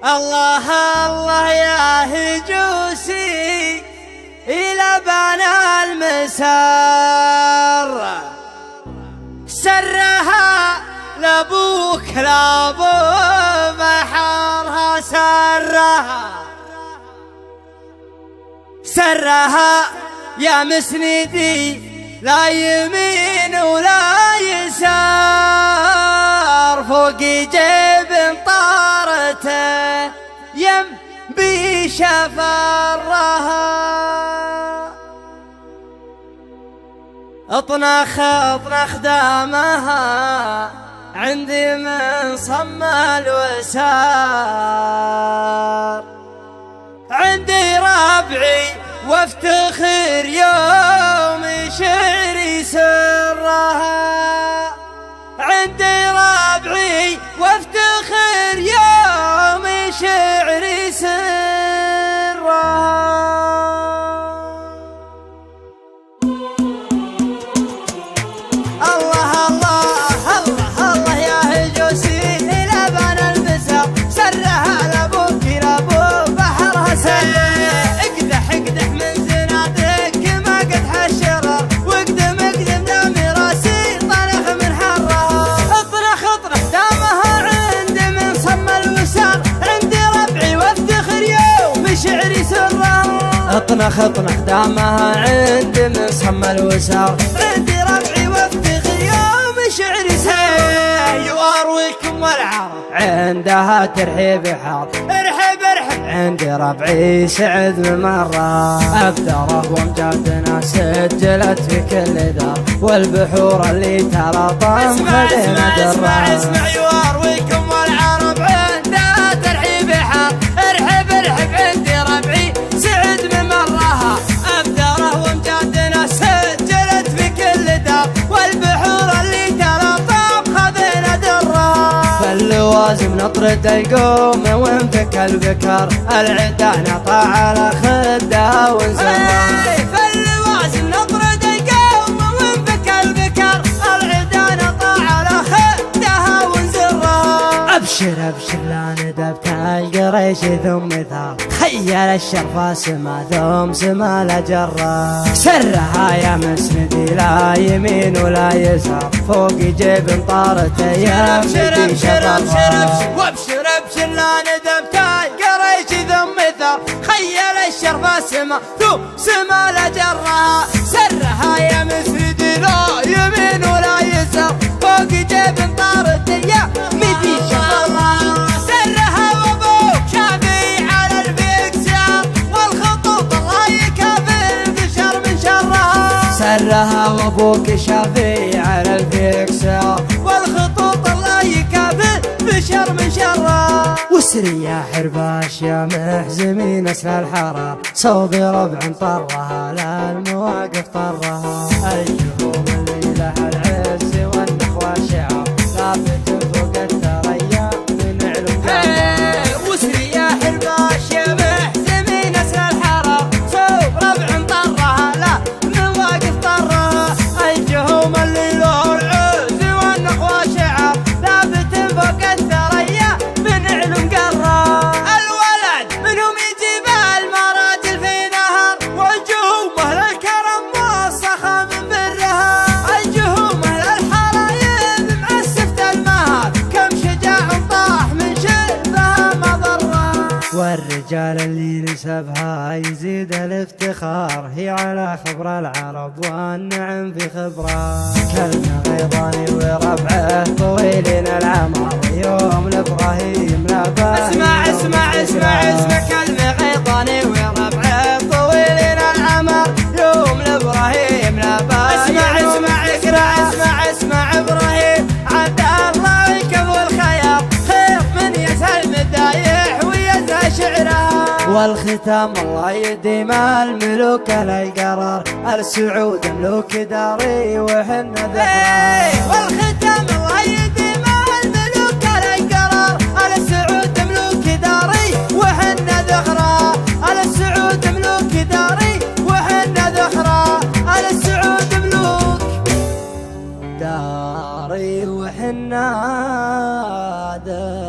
الله الله يا هجوسي إلى بنا المسار، سرها لابوك لابو بحرها، سرها يا مسندي لا يمين ولا يسار، فوق جيب طارته يم بشفرها، اطنخ دامها عندي من صم الوسار، عندي ربعي وافتخر يوم شعري سرها، عندي ربعي وافتخر يوم شعري سرها. الله الله الله الله يا هجوسي إلى بنا المسار، سرها لابوك لابو بحرها، اقدح من زناتك ما قدح الشرر، واقدم دامي راسي طنخ من حرها، اطرخ دامها عندي من صم الوسار، عندي ربعي وافتخر يوم شعري سرها، اطنخ دامها عندي من صم الوسار، عندي ربعي وافتخر يوم شعري سرها. وارويكم والعرب عندها ترحيب حار، ارحب عندي ربعي سعد بمرة، أبدره وامجادنا سجلت في كل دار، والبحور اللي تلاطم خدينا درة. اسمع يوارويكم والعرب عندها ترحيب حار، ارحب عندي ربعي سعد بمرها، أبدره وامجادنا سجلت في كل دار، والبحور اللي تلاطم خدينا درة. فاللوازم نطرد القوم وانفك البكر، العدا نطع على خدها ونزرها، فاللوازم نطرد القوم وانفك البكر، العدا نطع على خدها ونزرها. ابشر لا ندبت القريش ثم ثار، خيل الشرفة سما ثم سما لجرة، سرها يا مسندي لا يمين ولا يسار، فوق جيب طارته يا مسندي شرفها. وابشر لا ندبت القريش ثم ثار، خيل الشرفة سما ثم سما لجرة، سرها يا مسندي لا يمين ولا يسار، فوق جيب طارته يا مسندي شرفها. سرها وابوك شافي على الفكسار، والخطوط الله يكافي البشر من شرها، سرها وابوك شافي على الفكسار، والخطوط الله يكافي البشر من شرها. وسري يا حرباش يا محزمين اسل الحرار، صوبي ربع طرها لا المواقف طرها، الجهوم اللي لها العز والنخوة شعار، ثابت فوق الثريا من علم جرها. وسري يا حرباش يا محزمين اسل الحرار، صوب ربع طرها لا المواقف طرها، الجهوم اللي له العز والنخوة شعار، ثابت فوق الثريا من علم جرها. الولد منهم يجيب المراجل في نهر، والجهوم اهل الكرم موسخة من برها، الجهوم اهل الحرايب معسفة المهر، كم شجاع طاح من شرفها مضرة. والرجال اللي نسبها يزيد الافتخار، هي على خبر العرب والنعم في خبره، كلمة غيضاني وربعه طويلين العمر، يوم لابراهيم لابا. اسمع كلمة غيضاني وربعه طويلين العمر، يوم لابراهيم لابا. اسمع ابراهيم عبد الله يكفو الخيار، خير من يسهل مدايح ويزهى شعرها، والختام الله يديم الملوك القرار، السعود ملوك داري وحنا ذكرى. والختام الله يديم الملوك القرار، السعود ملوك داري وحنا ذكرى، السعود ملوك داري وحنا ذكرى، السعود ملوك داري وحنا ذكرى.